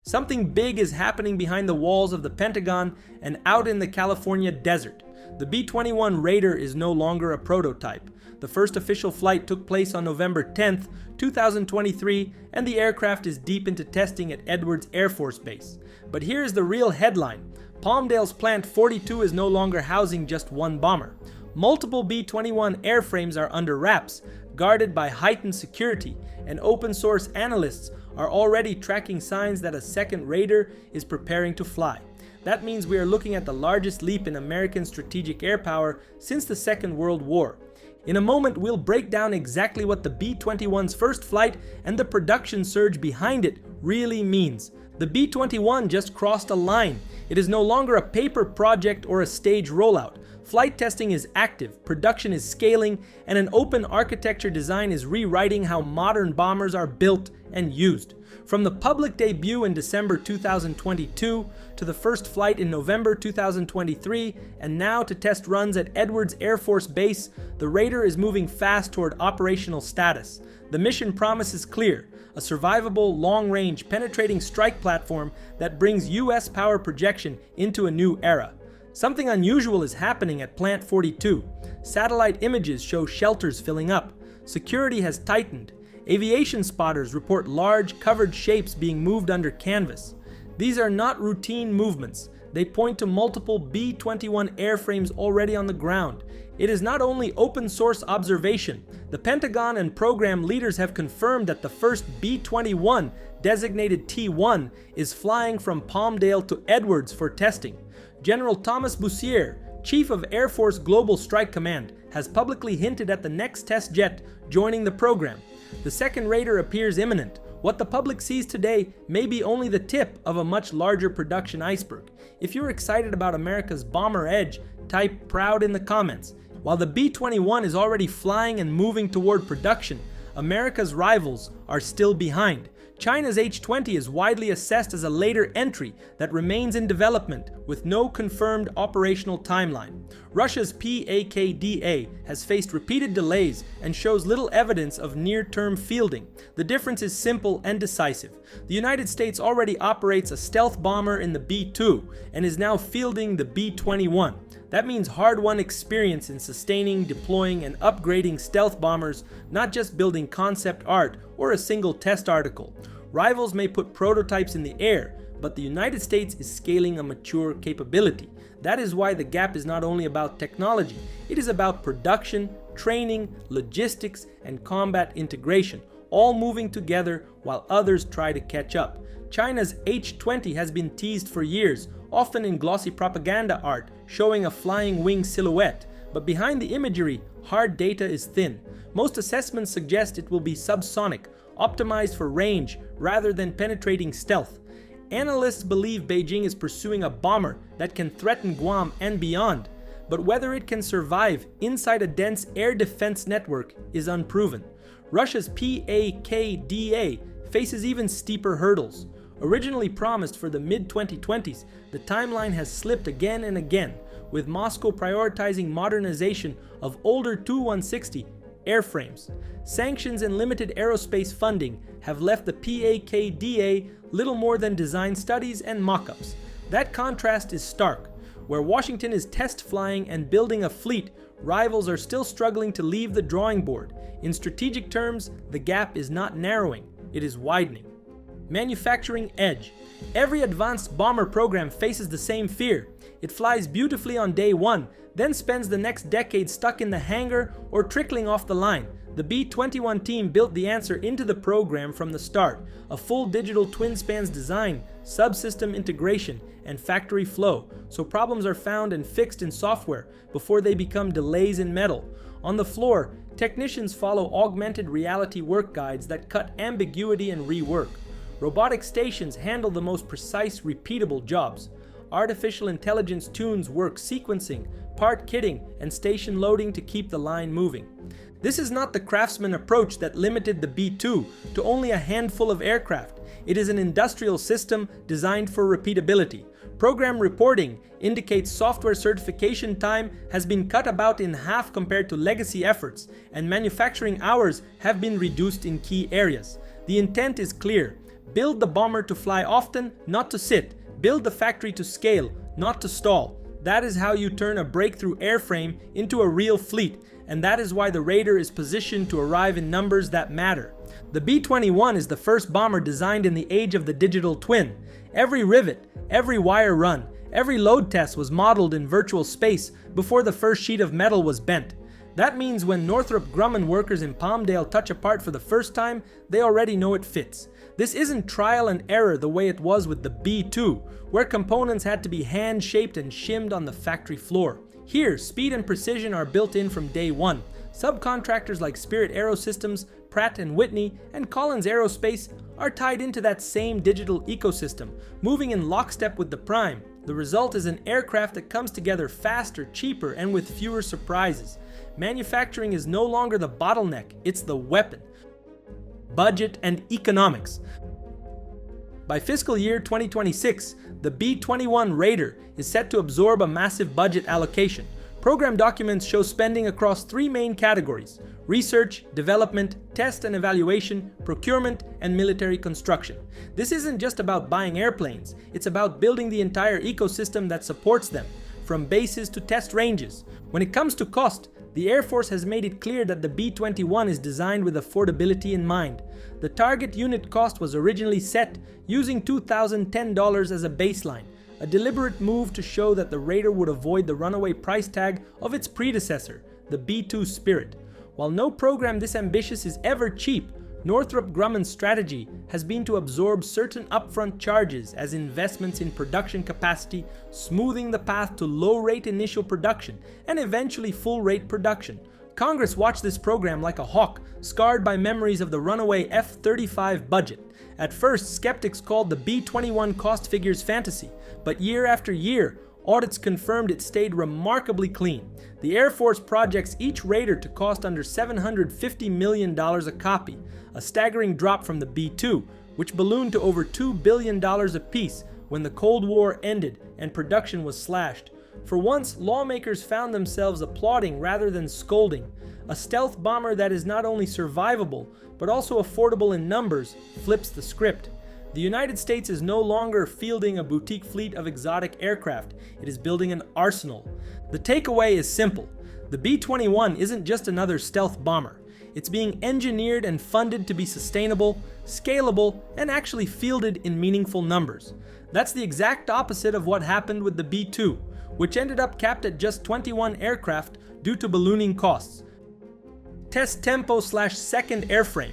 Something big is happening behind the walls of the Pentagon and out in the California desert. The B-21 Raider is no longer a prototype. The first official flight took place on November 10th, 2023, and the aircraft is deep into testing at Edwards Air Force Base. But here's the real headline. Palmdale's Plant 42 is no longer housing just one bomber. Multiple B-21 airframes are under wraps, guarded by heightened security, and open-source analysts are already tracking signs that a second Raider is preparing to fly. That means we are looking at the largest leap in American strategic air power since the Second World War. In a moment, we'll break down exactly what the B-21's first flight and the production surge behind it really means. The B-21 just crossed a line. It is no longer a paper project or a stage rollout. Flight testing is active, production is scaling, and an open architecture design is rewriting how modern bombers are built and used. From the public debut in December 2022 to the first flight in November 2023, and now to test runs at Edwards Air Force Base, the Raider is moving fast toward operational status. The mission promise is clear: a survivable, long-range, penetrating strike platform that brings U.S. power projection into a new era. Something unusual is happening at Plant 42. Satellite images show shelters filling up. Security has tightened. Aviation spotters report large, covered shapes being moved under canvas. These are not routine movements. They point to multiple B-21 airframes already on the ground. It is not only open-source observation. The Pentagon and program leaders have confirmed that the first B-21, designated T-1, is flying from Palmdale to Edwards for testing. General Thomas Bussier, Chief of Air Force Global Strike Command, has publicly hinted at the next test jet joining the program. The second Raider appears imminent. What the public sees today may be only the tip of a much larger production iceberg. If you're excited about America's bomber edge, type proud in the comments. While the B-21 is already flying and moving toward production, America's rivals are still behind. China's H-20 is widely assessed as a later entry that remains in development with no confirmed operational timeline. Russia's PAKDA has faced repeated delays and shows little evidence of near-term fielding. The difference is simple and decisive. The United States already operates a stealth bomber in the B-2 and is now fielding the B-21. That means hard-won experience in sustaining, deploying, and upgrading stealth bombers, not just building concept art or a single test article. Rivals may put prototypes in the air, but the United States is scaling a mature capability. That is why the gap is not only about technology, it is about production, training, logistics, and combat integration, all moving together while others try to catch up. China's H-20 has been teased for years, often in glossy propaganda art, showing a flying wing silhouette. But behind the imagery, hard data is thin. Most assessments suggest it will be subsonic, optimized for range rather than penetrating stealth. Analysts believe Beijing is pursuing a bomber that can threaten Guam and beyond, but whether it can survive inside a dense air defense network is unproven. Russia's PAKDA faces even steeper hurdles. Originally promised for the mid-2020s, the timeline has slipped again and again, with Moscow prioritizing modernization of older Tu-160 airframes. Sanctions and limited aerospace funding have left the PAKDA little more than design studies and mock-ups. That contrast is stark. Where Washington is test flying and building a fleet, rivals are still struggling to leave the drawing board. In strategic terms, the gap is not narrowing, it is widening. Manufacturing edge. Every advanced bomber program faces the same fear. It flies beautifully on day one, then spends the next decade stuck in the hangar or trickling off the line. The B-21 team built the answer into the program from the start: a full digital twin spans design, subsystem integration, and factory flow, so problems are found and fixed in software before they become delays in metal. On the floor, technicians follow augmented reality work guides that cut ambiguity and rework. Robotic stations handle the most precise, repeatable jobs. Artificial intelligence tunes work sequencing, part kitting, and station loading to keep the line moving. This is not the craftsman approach that limited the B-2 to only a handful of aircraft. It is an industrial system designed for repeatability. Program reporting indicates software certification time has been cut about in half compared to legacy efforts, and manufacturing hours have been reduced in key areas. The intent is clear. Build the bomber to fly often, not to sit. Build the factory to scale, not to stall. That is how you turn a breakthrough airframe into a real fleet, and that is why the Raider is positioned to arrive in numbers that matter. The B-21 is the first bomber designed in the age of the digital twin. Every rivet, every wire run, every load test was modeled in virtual space before the first sheet of metal was bent. That means when Northrop Grumman workers in Palmdale touch a part for the first time, they already know it fits. This isn't trial and error the way it was with the B-2, where components had to be hand-shaped and shimmed on the factory floor. Here, speed and precision are built in from day one. Subcontractors like Spirit Aerosystems, Pratt & Whitney, and Collins Aerospace are tied into that same digital ecosystem, moving in lockstep with the prime. The result is an aircraft that comes together faster, cheaper, and with fewer surprises. Manufacturing is no longer the bottleneck, it's the weapon. Budget and economics. By fiscal year 2026, the B-21 Raider is set to absorb a massive budget allocation. Program documents show spending across three main categories: research, development, test and evaluation, procurement, and military construction. This isn't just about buying airplanes, it's about building the entire ecosystem that supports them, from bases to test ranges. When it comes to cost, the Air Force has made it clear that the B-21 is designed with affordability in mind. The target unit cost was originally set using $2,010 as a baseline, a deliberate move to show that the Raider would avoid the runaway price tag of its predecessor, the B-2 Spirit. While no program this ambitious is ever cheap, Northrop Grumman's strategy has been to absorb certain upfront charges as investments in production capacity, smoothing the path to low-rate initial production and eventually full-rate production. Congress watched this program like a hawk, scarred by memories of the runaway F-35 budget. At first, skeptics called the B-21 cost figures fantasy, but year after year, audits confirmed it stayed remarkably clean. The Air Force projects each Raider to cost under $750 million a copy, a staggering drop from the B-2, which ballooned to over $2 billion apiece when the Cold War ended and production was slashed. For once, lawmakers found themselves applauding rather than scolding. A stealth bomber that is not only survivable, but also affordable in numbers, flips the script. The United States is no longer fielding a boutique fleet of exotic aircraft, it is building an arsenal. The takeaway is simple. The B-21 isn't just another stealth bomber. It's being engineered and funded to be sustainable, scalable, and actually fielded in meaningful numbers. That's the exact opposite of what happened with the B-2, which ended up capped at just 21 aircraft due to ballooning costs. Test tempo/second airframe.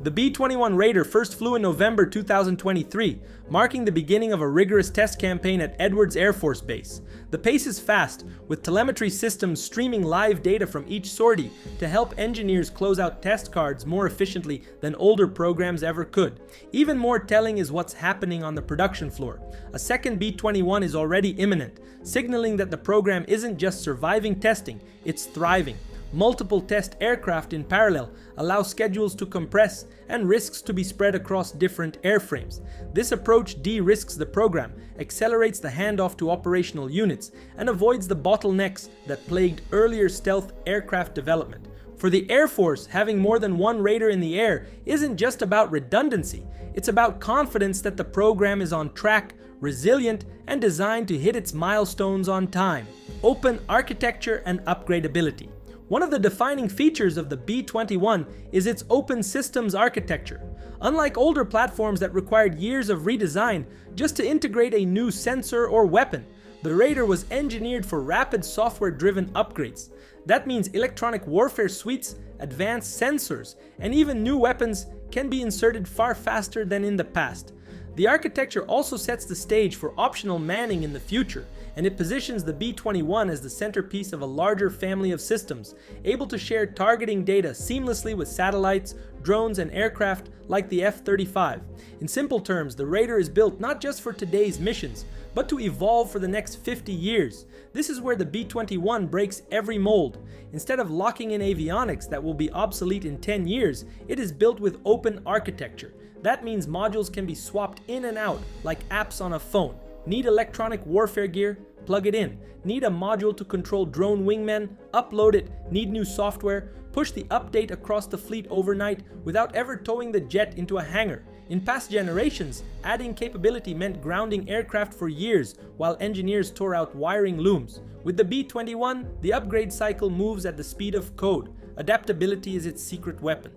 The B-21 Raider first flew in November 2023, marking the beginning of a rigorous test campaign at Edwards Air Force Base. The pace is fast, with telemetry systems streaming live data from each sortie to help engineers close out test cards more efficiently than older programs ever could. Even more telling is what's happening on the production floor. A second B-21 is already imminent, signaling that the program isn't just surviving testing, it's thriving. Multiple test aircraft in parallel allow schedules to compress and risks to be spread across different airframes. This approach de-risks the program, accelerates the handoff to operational units, and avoids the bottlenecks that plagued earlier stealth aircraft development. For the Air Force, having more than one Raider in the air isn't just about redundancy, it's about confidence that the program is on track, resilient, and designed to hit its milestones on time. Open architecture and upgradability. One of the defining features of the B-21 is its open systems architecture. Unlike older platforms that required years of redesign just to integrate a new sensor or weapon, the Raider was engineered for rapid software-driven upgrades. That means electronic warfare suites, advanced sensors, and even new weapons can be inserted far faster than in the past. The architecture also sets the stage for optional manning in the future, and it positions the B-21 as the centerpiece of a larger family of systems, able to share targeting data seamlessly with satellites, drones, and aircraft like the F-35. In simple terms, the Raider is built not just for today's missions, but to evolve for the next 50 years. This is where the B-21 breaks every mold. Instead of locking in avionics that will be obsolete in 10 years, it is built with open architecture. That means modules can be swapped in and out like apps on a phone. Need electronic warfare gear? Plug it in. Need a module to control drone wingmen? Upload it. Need new software? Push the update across the fleet overnight without ever towing the jet into a hangar. In past generations, adding capability meant grounding aircraft for years while engineers tore out wiring looms. With the B-21, the upgrade cycle moves at the speed of code. Adaptability is its secret weapon.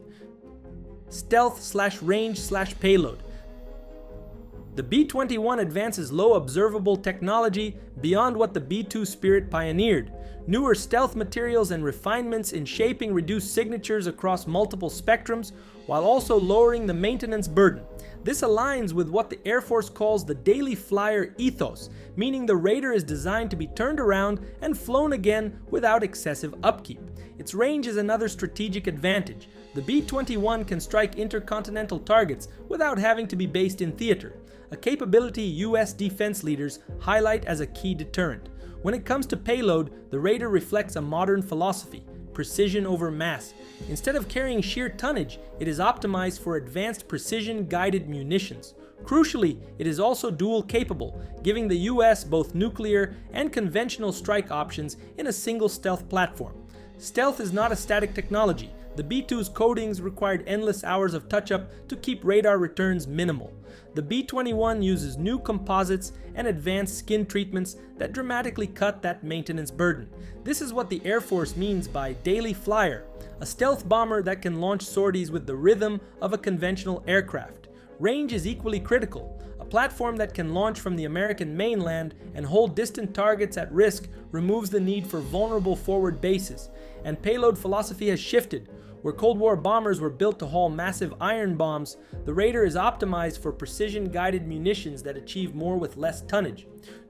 Stealth/range/payload. The B-21 advances low observable technology beyond what the B-2 Spirit pioneered. Newer stealth materials and refinements in shaping reduce signatures across multiple spectrums, while also lowering the maintenance burden. This aligns with what the Air Force calls the daily flyer ethos, meaning the Raider is designed to be turned around and flown again without excessive upkeep. Its range is another strategic advantage. The B-21 can strike intercontinental targets without having to be based in theater, a capability US defense leaders highlight as a key deterrent. When it comes to payload, the Raider reflects a modern philosophy: precision over mass. Instead of carrying sheer tonnage, it is optimized for advanced precision-guided munitions. Crucially, it is also dual-capable, giving the US both nuclear and conventional strike options in a single stealth platform. Stealth is not a static technology. The B-2's coatings required endless hours of touch-up to keep radar returns minimal. The B-21 uses new composites and advanced skin treatments that dramatically cut that maintenance burden. This is what the Air Force means by daily flyer, a stealth bomber that can launch sorties with the rhythm of a conventional aircraft. Range is equally critical. A platform that can launch from the American mainland and hold distant targets at risk removes the need for vulnerable forward bases. And payload philosophy has shifted. Where Cold War bombers were built to haul massive iron bombs, the Raider is optimized for precision-guided munitions that achieve more with less tonnage.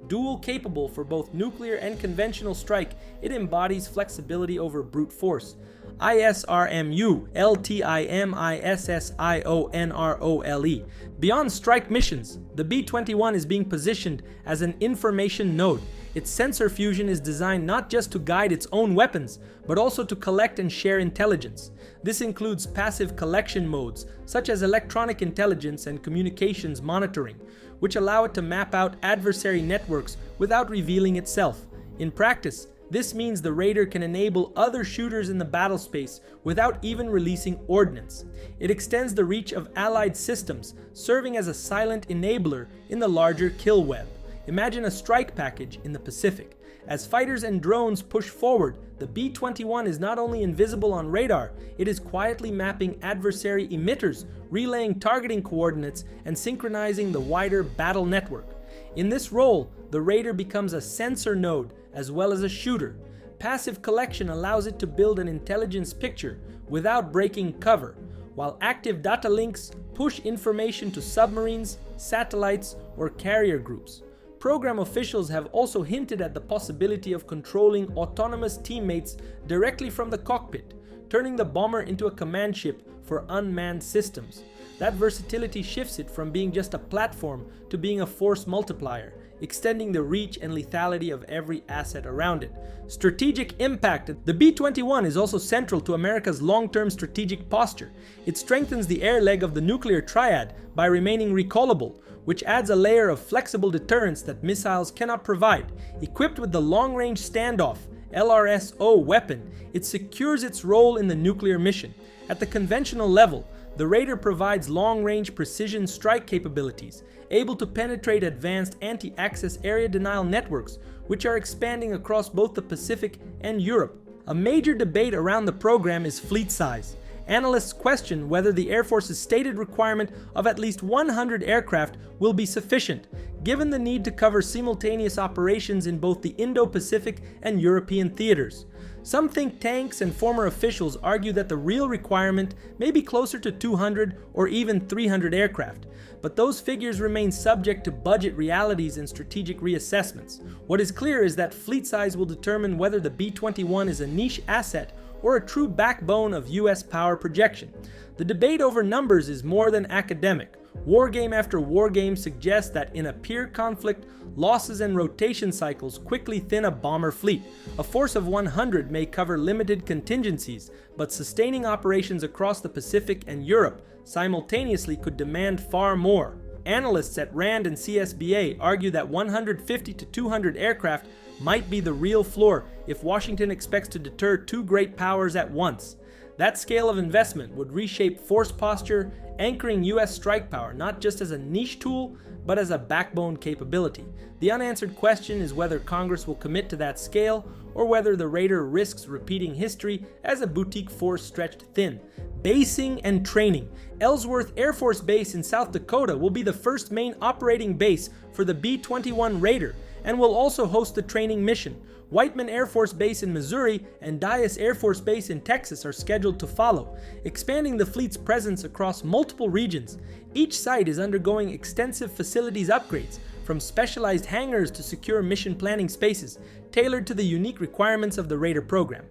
Dual capable for both nuclear and conventional strike, it embodies flexibility over brute force. ISRMU LTIMISSIONROLE. Beyond strike missions, the B-21 is being positioned as an information node. Its sensor fusion is designed not just to guide its own weapons, but also to collect and share intelligence. This includes passive collection modes, such as electronic intelligence and communications monitoring, which allow it to map out adversary networks without revealing itself. In practice, this means the Raider can enable other shooters in the battle space without even releasing ordnance. It extends the reach of allied systems, serving as a silent enabler in the larger kill web. Imagine a strike package in the Pacific. As fighters and drones push forward, the B-21 is not only invisible on radar, it is quietly mapping adversary emitters, relaying targeting coordinates, and synchronizing the wider battle network. In this role, the Raider becomes a sensor node as well as a shooter. Passive collection allows it to build an intelligence picture without breaking cover, while active data links push information to submarines, satellites, or carrier groups. Program officials have also hinted at the possibility of controlling autonomous teammates directly from the cockpit, turning the bomber into a command ship for unmanned systems. That versatility shifts it from being just a platform to being a force multiplier, extending the reach and lethality of every asset around it. Strategic impact. The B-21 is also central to America's long-term strategic posture. It strengthens the air leg of the nuclear triad by remaining recallable, which adds a layer of flexible deterrence that missiles cannot provide. Equipped with the long-range standoff LRSO weapon, it secures its role in the nuclear mission. At the conventional level, the Raider provides long-range precision strike capabilities, able to penetrate advanced anti-access area denial networks, which are expanding across both the Pacific and Europe. A major debate around the program is fleet size. Analysts question whether the Air Force's stated requirement of at least 100 aircraft will be sufficient, given the need to cover simultaneous operations in both the Indo-Pacific and European theaters. Some think tanks and former officials argue that the real requirement may be closer to 200 or even 300 aircraft, but those figures remain subject to budget realities and strategic reassessments. What is clear is that fleet size will determine whether the B-21 is a niche asset or a true backbone of US power projection. The debate over numbers is more than academic. Wargame after wargame suggests that in a peer conflict, losses and rotation cycles quickly thin a bomber fleet. A force of 100 may cover limited contingencies, but sustaining operations across the Pacific and Europe simultaneously could demand far more. Analysts at RAND and CSBA argue that 150 to 200 aircraft might be the real floor if Washington expects to deter two great powers at once. That scale of investment would reshape force posture, anchoring US strike power not just as a niche tool, but as a backbone capability. The unanswered question is whether Congress will commit to that scale, or whether the Raider risks repeating history as a boutique force stretched thin. Basing and training. Ellsworth Air Force Base in South Dakota will be the first main operating base for the B-21 Raider, and will also host the training mission. Whiteman Air Force Base in Missouri and Dyess Air Force Base in Texas are scheduled to follow, expanding the fleet's presence across multiple regions. Each site is undergoing extensive facilities upgrades, from specialized hangars to secure mission planning spaces, tailored to the unique requirements of the Raider program.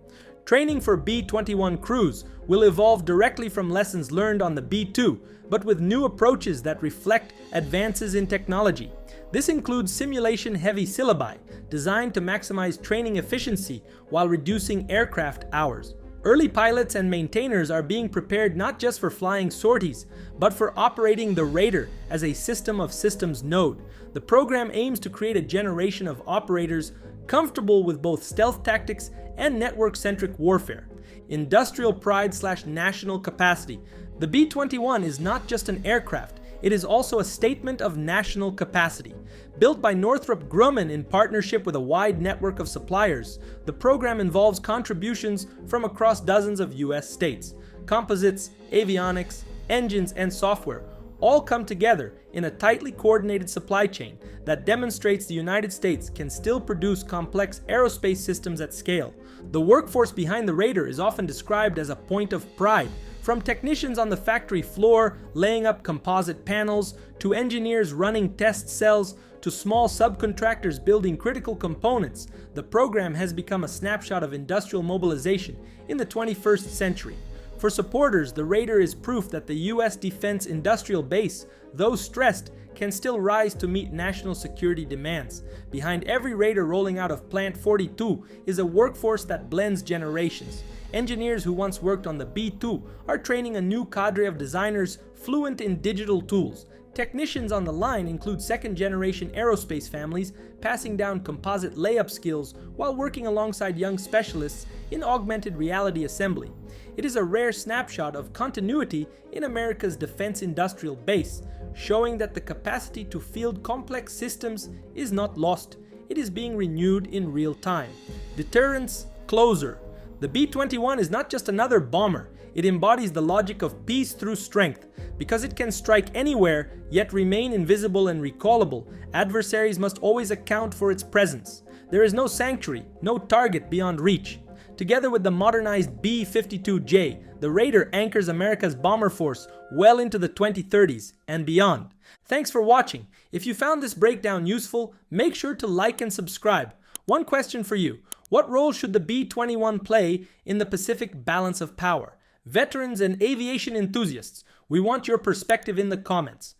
Training for B-21 crews will evolve directly from lessons learned on the B-2, but with new approaches that reflect advances in technology. This includes simulation-heavy syllabi, designed to maximize training efficiency while reducing aircraft hours. Early pilots and maintainers are being prepared not just for flying sorties, but for operating the Raider as a system of systems node. The program aims to create a generation of operators comfortable with both stealth tactics and network-centric warfare. Industrial pride/national capacity. The B-21 is not just an aircraft, it is also a statement of national capacity. Built by Northrop Grumman in partnership with a wide network of suppliers, the program involves contributions from across dozens of US states. Composites, avionics, engines, and software all come together in a tightly coordinated supply chain that demonstrates the United States can still produce complex aerospace systems at scale. The workforce behind the Raider is often described as a point of pride. From technicians on the factory floor laying up composite panels, to engineers running test cells, to small subcontractors building critical components, the program has become a snapshot of industrial mobilization in the 21st century. For supporters, the Raider is proof that the US defense industrial base, though stressed, can still rise to meet national security demands. Behind every Raider rolling out of Plant 42 is a workforce that blends generations. Engineers who once worked on the B-2 are training a new cadre of designers fluent in digital tools. Technicians on the line include second-generation aerospace families passing down composite layup skills while working alongside young specialists in augmented reality assembly. It is a rare snapshot of continuity in America's defense industrial base, showing that the capacity to field complex systems is not lost, it is being renewed in real time. Deterrence closer. The B-21 is not just another bomber, it embodies the logic of peace through strength. Because it can strike anywhere, yet remain invisible and recallable, adversaries must always account for its presence. There is no sanctuary, no target beyond reach. Together with the modernized B-52J, the Raider anchors America's bomber force well into the 2030s and beyond. Thanks for watching. If you found this breakdown useful, make sure to like and subscribe. One question for you. What role should the B-21 play in the Pacific balance of power? Veterans and aviation enthusiasts, we want your perspective in the comments.